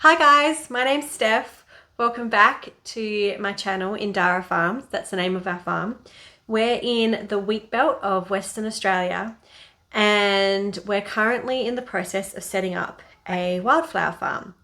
Hi guys, my name's Steph. Welcome back to my channel, Indara Farms. That's the name of our farm. We're in the wheat belt of Western Australia and we're currently in the process of setting up a wildflower farm.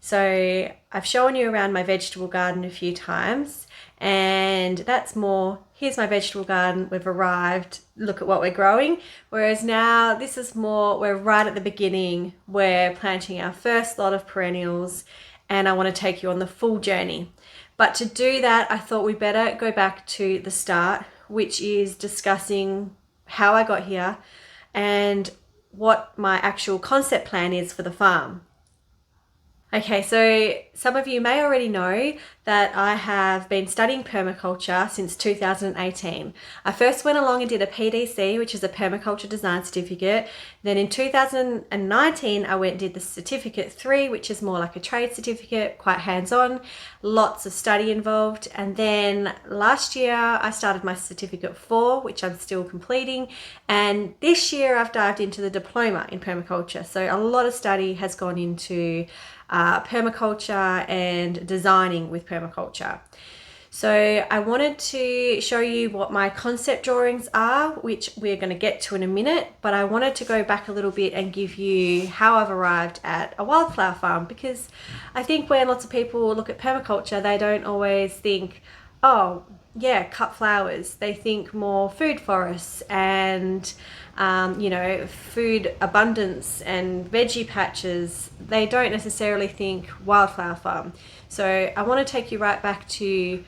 So I've shown you around my vegetable garden a few times and that's more, here's my vegetable garden, we've arrived, look at what we're growing. Whereas now this is more, we're right at the beginning, we're planting our first lot of perennials and I want to take you on the full journey. But to do that, I thought we better go back to the start, which is discussing how I got here and what my actual concept plan is for the farm. Okay, so some of you may already know that I have been studying permaculture since 2018. I first went along and did a PDC, which is a permaculture design certificate. Then in 2019, I went and did the certificate 3, which is more like a trade certificate, quite hands-on, lots of study involved. And then last year, I started my certificate 4, which I'm still completing. And this year, I've dived into the diploma in permaculture. So a lot of study has gone into permaculture and designing with permaculture. So I wanted to show you what my concept drawings are, which we're going to get to in a minute, but I wanted to go back a little bit and give you how I've arrived at a wildflower farm, because I think when lots of people look at permaculture, they don't always think, oh yeah, cut flowers. They think more food forests and food abundance and veggie patches. They don't necessarily think wildflower farm. So I want to take you right back to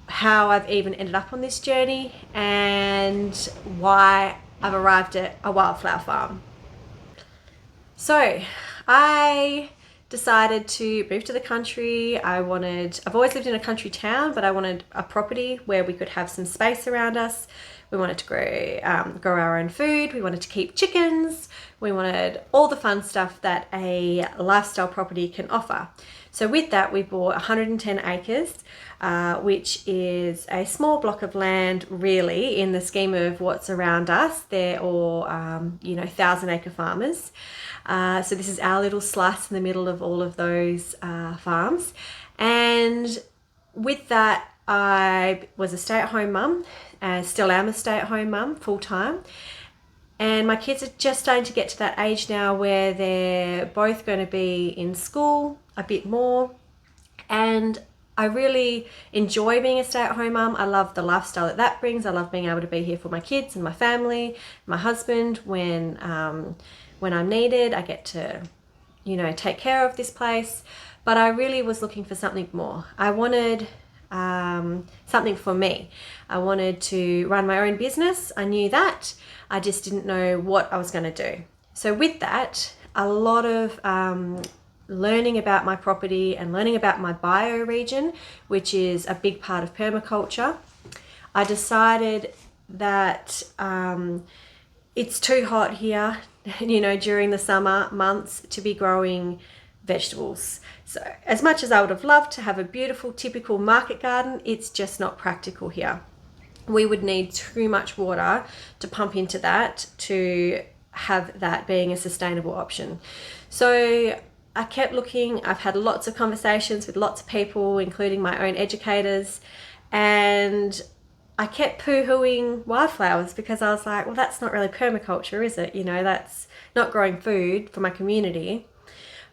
how I've even ended up on this journey and why I've arrived at a wildflower farm. So I decided to move to the country. I've always lived in a country town, but I wanted a property where we could have some space around us. We wanted to grow our own food. We wanted to keep chickens. We wanted all the fun stuff that a lifestyle property can offer. So with that, we bought 110 acres, which is a small block of land, really, in the scheme of what's around us. They're all, 1,000-acre farmers. So this is our little slice in the middle of all of those farms. And with that, I was a stay-at-home mum, still am a stay-at-home mum full-time. And my kids are just starting to get to that age now where they're both going to be in school a bit more. And I really enjoy being a stay-at-home mum. I love the lifestyle that brings. I love being able to be here for my kids and my family, my husband when I'm needed. I get to, take care of this place. But I really was looking for something more. I wanted something for me. I wanted to run my own business. I knew that. I just didn't know what I was going to do. So with that, a lot of learning about my property and learning about my bioregion, which is a big part of permaculture, I decided that it's too hot here, during the summer months to be growing vegetables. So as much as I would have loved to have a beautiful, typical market garden, it's just not practical here. We would need too much water to pump into that to have that being a sustainable option. So I kept looking. I've had lots of conversations with lots of people, including my own educators, and I kept poo-hooing wildflowers because I was like, well, that's not really permaculture, is it? That's not growing food for my community.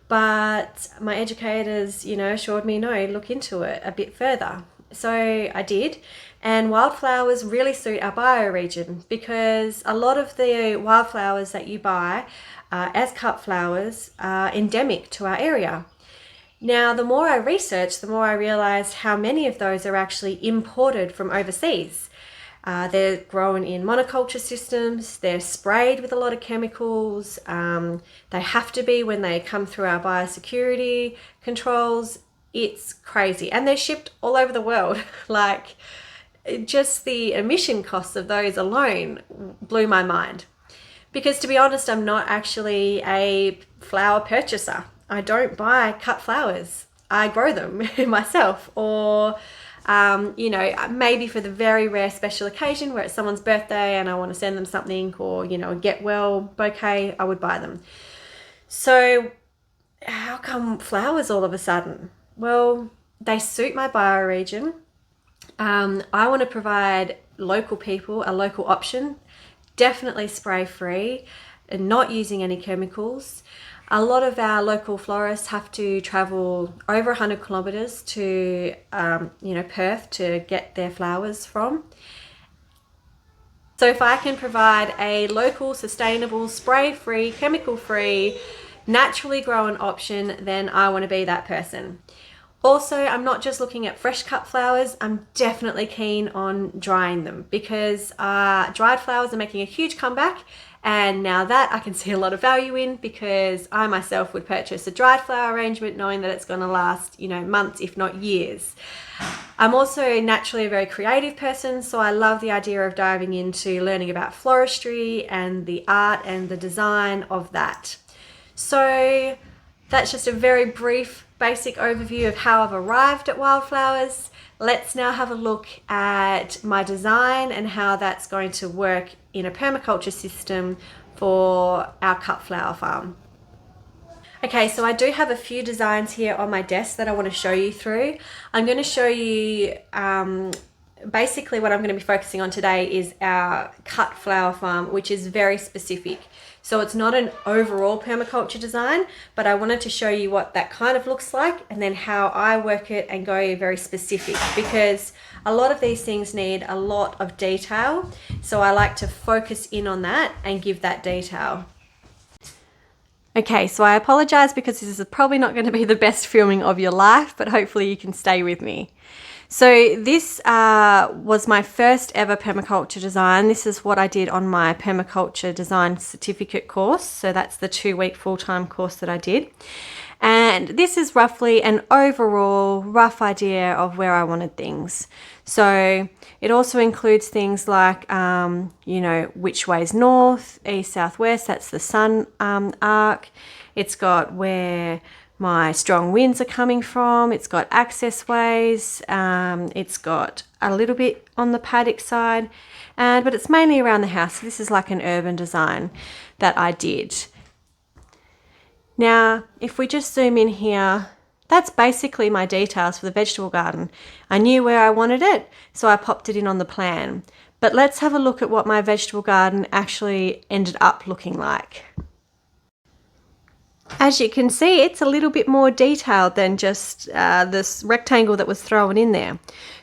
But my educators, assured me, no, look into it a bit further. So I did. And wildflowers really suit our bioregion because a lot of the wildflowers that you buy as cut flowers are endemic to our area. Now, the more I researched, the more I realized how many of those are actually imported from overseas. They're grown in monoculture systems, they're sprayed with a lot of chemicals, they have to be when they come through our biosecurity controls. It's crazy. And they're shipped all over the world. Like, just the emission costs of those alone blew my mind. Because to be honest, I'm not actually a flower purchaser. I don't buy cut flowers. I grow them myself, or maybe for the very rare special occasion where it's someone's birthday and I want to send them something, or, a get well bouquet, I would buy them. So how come flowers all of a sudden? Well, they suit my bioregion. I want to provide local people a local option, definitely spray free and not using any chemicals. A lot of our local florists have to travel over 100 kilometres to Perth to get their flowers from. So if I can provide a local, sustainable, spray-free, chemical-free, naturally grown option, then I want to be that person. Also, I'm not just looking at fresh cut flowers, I'm definitely keen on drying them because dried flowers are making a huge comeback, and now that I can see a lot of value in because I myself would purchase a dried flower arrangement knowing that it's going to last, months if not years. I'm also naturally a very creative person, so I love the idea of diving into learning about floristry and the art and the design of that. So that's just a very brief basic overview of how I've arrived at Wildflowers. Let's now have a look at my design and how that's going to work in a permaculture system for our cut flower farm. Okay, so I do have a few designs here on my desk that I want to show you through. I'm going to show you basically what I'm going to be focusing on today is our cut flower farm, which is very specific. So it's not an overall permaculture design, but I wanted to show you what that kind of looks like and then how I work it and go very specific, because a lot of these things need a lot of detail. So I like to focus in on that and give that detail. Okay, so I apologize because this is probably not going to be the best filming of your life, but hopefully you can stay with me. So this was my first ever permaculture design. This is what I did on my permaculture design certificate course. So that's the 2-week full-time course that I did. And this is roughly an overall rough idea of where I wanted things. So it also includes things like, which way's north, east, south, west. That's the sun arc. It's got where my strong winds are coming from. It's got access ways. It's got a little bit on the paddock side, but it's mainly around the house. So this is like an urban design that I did. Now, if we just zoom in here, that's basically my details for the vegetable garden. I knew where I wanted it, so I popped it in on the plan. But let's have a look at what my vegetable garden actually ended up looking like. As you can see, it's a little bit more detailed than just this rectangle that was thrown in there.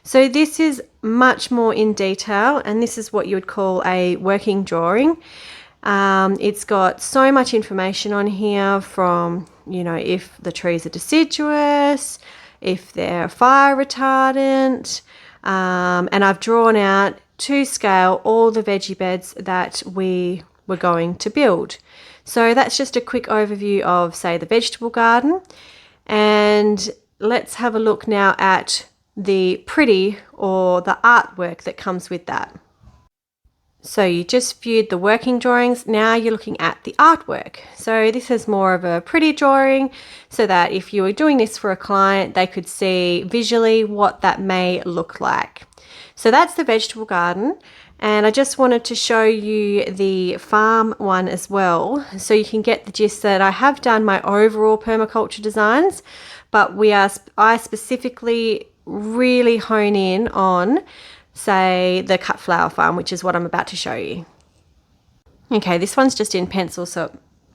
So this is much more in detail, and this is what you would call a working drawing. It's got so much information on here from, if the trees are deciduous, if they're fire retardant, and I've drawn out to scale all the veggie beds that we were going to build. So that's just a quick overview of, say, the vegetable garden. And let's have a look now at the pretty or the artwork that comes with that. So you just viewed the working drawings, now you're looking at the artwork. So this is more of a pretty drawing so that if you were doing this for a client, they could see visually what that may look like. So that's the vegetable garden. And I just wanted to show you the farm one as well, so you can get the gist that I have done my overall permaculture designs, but I specifically really hone in on, say, the cut flower farm, which is what I'm about to show you. Okay, this one's just in pencil, so it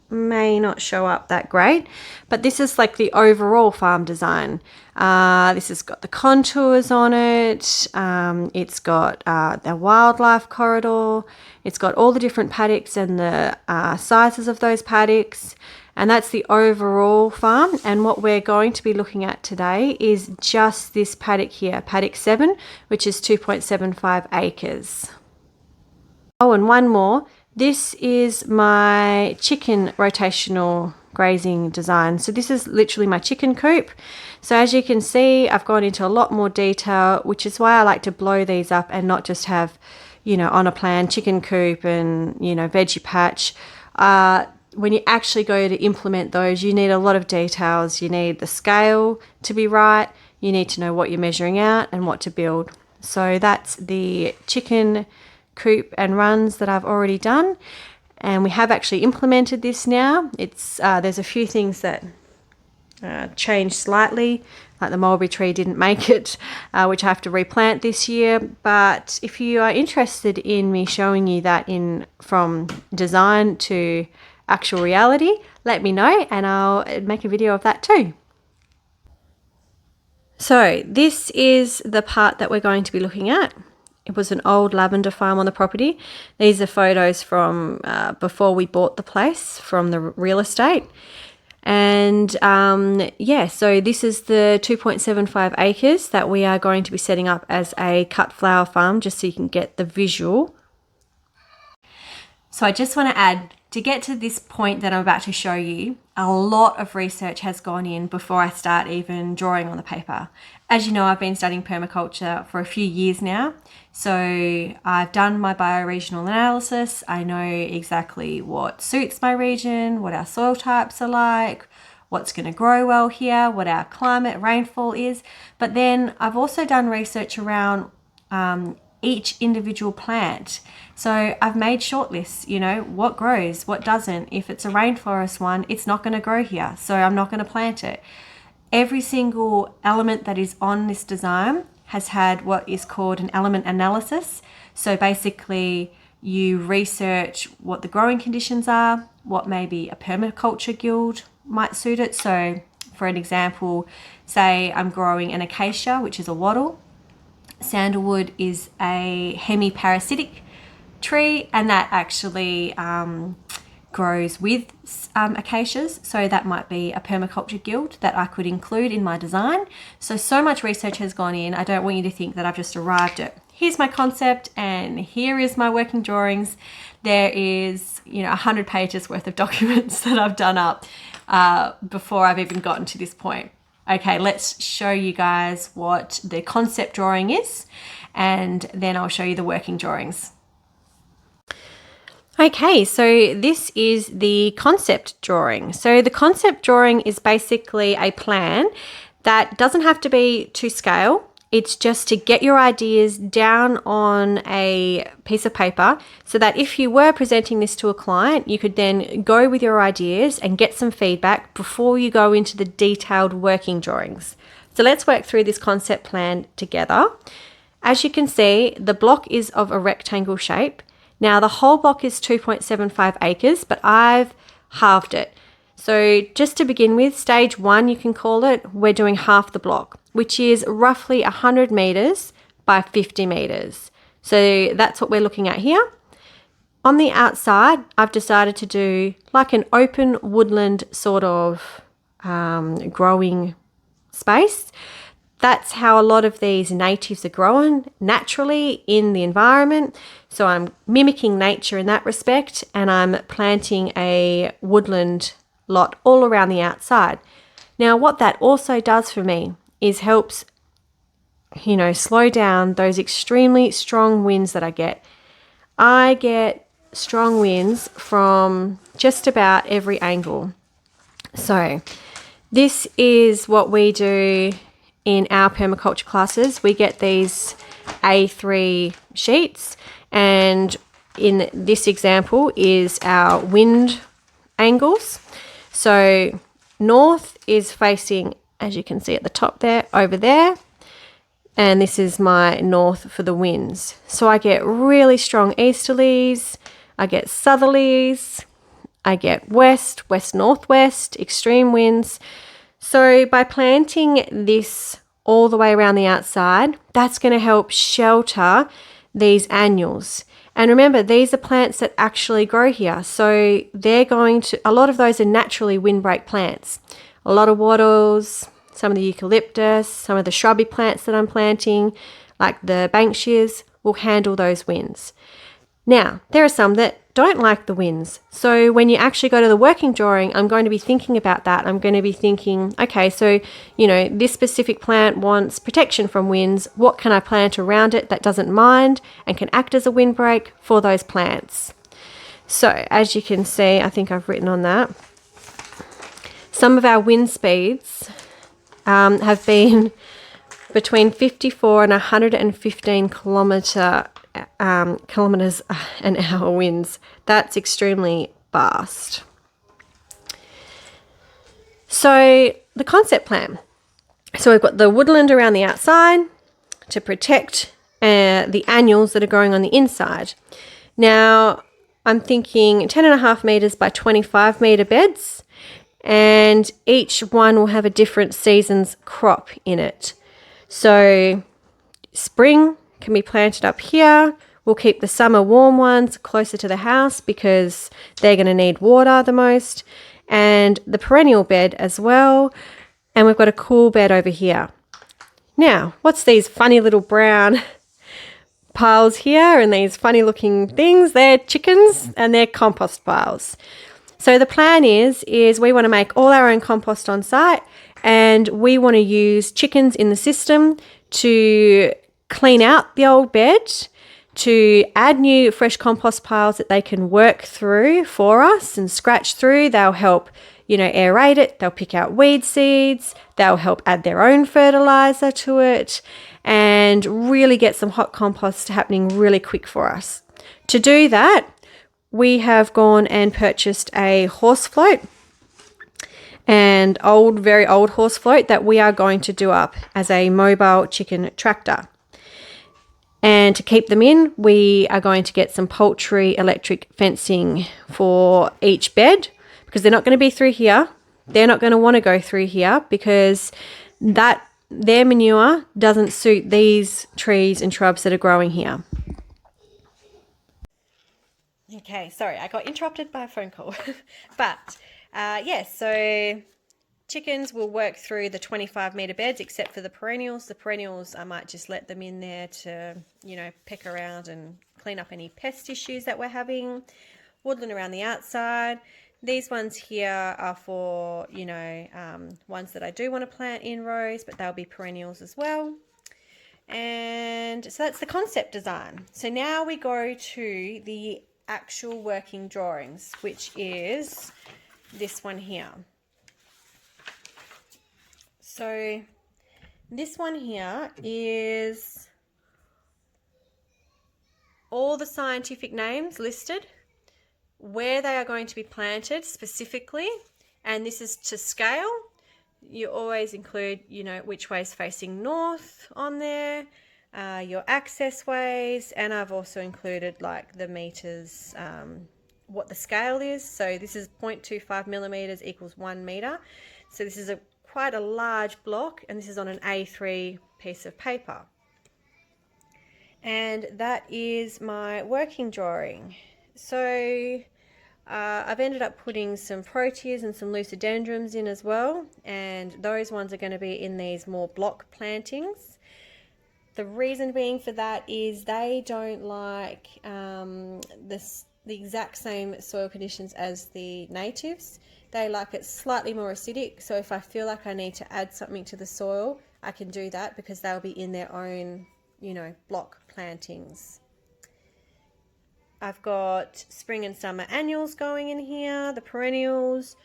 may not show up that great, but this is like the overall farm design. This has got the contours on it. It's got the wildlife corridor. It's got all the different paddocks and the sizes of those paddocks. And that's the overall farm. And what we're going to be looking at today is just this paddock here, paddock 7, which is 2.75 acres. Oh, and one more. This is my chicken rotational grazing design. So this is literally my chicken coop. So as you can see, I've gone into a lot more detail, which is why I like to blow these up and not just have, on a plan chicken coop and, veggie patch. When you actually go to implement those, you need a lot of details. You need the scale to be right. You need to know what you're measuring out and what to build. So that's the chicken coop and runs that I've already done, and we have actually implemented this now. It's there's a few things that changed slightly, like the mulberry tree didn't make it, which I have to replant this year. But if you are interested in me showing you that from design to actual reality, let me know and I'll make a video of that too. So this is the part that we're going to be looking at. It was an old lavender farm on the property. These are photos from before we bought the place from the real estate. And yeah, so this is the 2.75 acres that we are going to be setting up as a cut flower farm, just so you can get the visual. So I just want to add, to get to this point that I'm about to show you, a lot of research has gone in before I start even drawing on the paper. As you know, I've been studying permaculture for a few years now. So I've done my bioregional analysis. I know exactly what suits my region, what our soil types are like, what's going to grow well here, what our climate, rainfall is. But then I've also done research around each individual plant. So I've made shortlists, you know, what grows, what doesn't. If it's a rainforest one, it's not going to grow here, so I'm not going to plant it. Every single element that is on this design has had what is called an element analysis. So basically you research what the growing conditions are, what maybe a permaculture guild might suit it. So for an example, say I'm growing an acacia, which is a wattle. Sandalwood is a hemiparasitic tree, and that actually grows with acacias, so that might be a permaculture guild that I could include in my design. So much research has gone in. I don't want you to think that I've just arrived at, here's my concept and here is my working drawings. There is, you know, 100 pages worth of documents that I've done up before I've even gotten to this point. Okay, let's show you guys what the concept drawing is, and then I'll show you the working drawings. Okay, so this is the concept drawing. So the concept drawing is basically a plan that doesn't have to be to scale. It's just to get your ideas down on a piece of paper so that if you were presenting this to a client, you could then go with your ideas and get some feedback before you go into the detailed working drawings. So let's work through this concept plan together. As you can see, the block is of a rectangle shape. Now the whole block is 2.75 acres, but I've halved it. So just to begin with, stage 1, you can call it, we're doing half the block, which is roughly 100 meters by 50 meters. So that's what we're looking at here. On the outside, I've decided to do like an open woodland sort of growing space. That's how a lot of these natives are growing naturally in the environment. So I'm mimicking nature in that respect, and I'm planting a woodland lot all around the outside. Now, what that also does for me is helps, you know, slow down those extremely strong winds that I get. I get strong winds from just about every angle. So this is what we do in our permaculture classes. We get these A3 sheets, and in this example is our wind angles. So north is facing, as you can see at the top there, over there. And this is my north for the winds. So I get really strong easterlies, I get southerlies, I get west, west-northwest, extreme winds. So by planting this all the way around the outside, that's going to help shelter these annuals. And remember, these are plants that actually grow here. So they're going to, a lot of those are naturally windbreak plants. A lot of wattles, some of the eucalyptus, some of the shrubby plants that I'm planting, like the banksias, will handle those winds. Now, there are some that don't like the winds. So when you actually go to the working drawing, I'm going to be thinking about that. I'm going to be thinking, okay, so, you know, this specific plant wants protection from winds. What can I plant around it that doesn't mind and can act as a windbreak for those plants? So as you can see, I think I've written on that, some of our wind speeds have been between 54 and 115 kilometers an hour winds. That's extremely fast. So the concept plan. So we've got the woodland around the outside to protect the annuals that are growing on the inside. Now I'm thinking 10.5 meters by 25 meter beds, and each one will have a different season's crop in it. So spring can be planted up here. We'll keep the summer warm ones closer to the house because they're going to need water the most, and the perennial bed as well. And we've got a cool bed over here. Now, what's these funny little brown piles here and these funny looking things? They're chickens and they're compost piles. So the plan is we want to make all our own compost on site, and we want to use chickens in the system to clean out the old bed, to add new fresh compost piles that they can work through for us and scratch through. They'll help, aerate it. They'll pick out weed seeds. They'll help add their own fertilizer to it and really get some hot compost happening really quick for us. To do that, we have gone and purchased a horse float, and very old horse float that we are going to do up as a mobile chicken tractor. And to keep them in, we are going to get some poultry electric fencing for each bed, because they're not going to be through here. They're not going to want to go through here because their manure doesn't suit these trees and shrubs that are growing here. Okay, sorry, I got interrupted by a phone call. But so chickens will work through the 25 meter beds except for the perennials. The perennials, I might just let them in there to, peck around and clean up any pest issues that we're having. Woodland around the outside. These ones here are for, ones that I do want to plant in rows, but they'll be perennials as well. And so that's the concept design. So now we go to the actual working drawings, which is this one here. So this one here is all the scientific names listed, where they are going to be planted specifically, and this is to scale. You always include, which way is facing north on there, your access ways, and I've also included like the meters, what the scale is. So this is 0.25 millimeters equals 1 meter. So this is quite a large block, and this is on an A3 piece of paper. And that is my working drawing. So I've ended up putting some proteas and some lucadendrums in as well, and those ones are going to be in these more block plantings. The reason being for that is they don't like the exact same soil conditions as the natives. They like it slightly more acidic, so if I feel like I need to add something to the soil, I can do that because they'll be in their own, block plantings. I've got spring and summer annuals going in here, the perennials,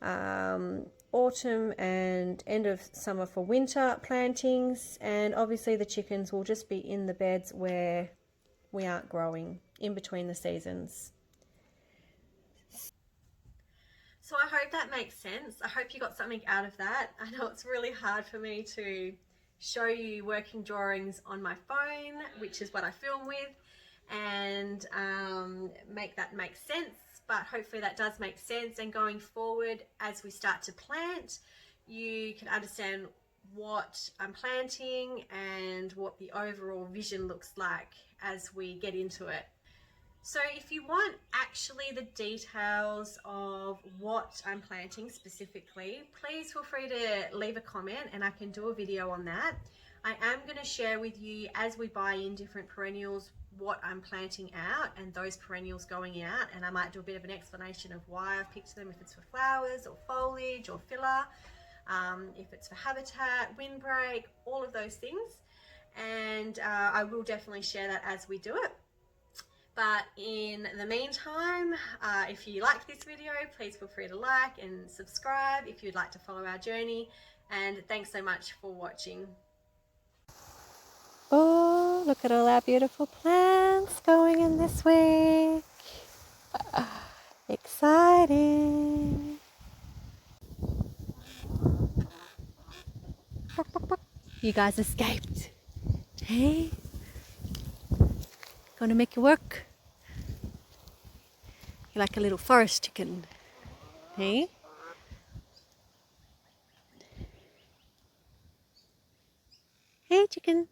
autumn and end of summer for winter plantings, and obviously the chickens will just be in the beds where we aren't growing, in between the seasons. So I hope that makes sense. I hope you got something out of that. I know it's really hard for me to show you working drawings on my phone, which is what I film with, and make that make sense, but hopefully that does make sense. And going forward, as we start to plant, you can understand what I'm planting and what the overall vision looks like as we get into it. So if you want actually the details of what I'm planting specifically, please feel free to leave a comment and I can do a video on that. I am going to share with you, as we buy in different perennials, what I'm planting out and those perennials going out, and I might do a bit of an explanation of why I've picked them, if it's for flowers or foliage or filler, if it's for habitat, windbreak, all of those things. And I will definitely share that as we do it. But in the meantime, if you like this video, please feel free to like and subscribe if you'd like to follow our journey. And thanks so much for watching. Oh, look at all our beautiful plants going in this week. Exciting. You guys escaped. Hey? Gonna make it work? You're like a little forest chicken. Hey? Hey, chicken.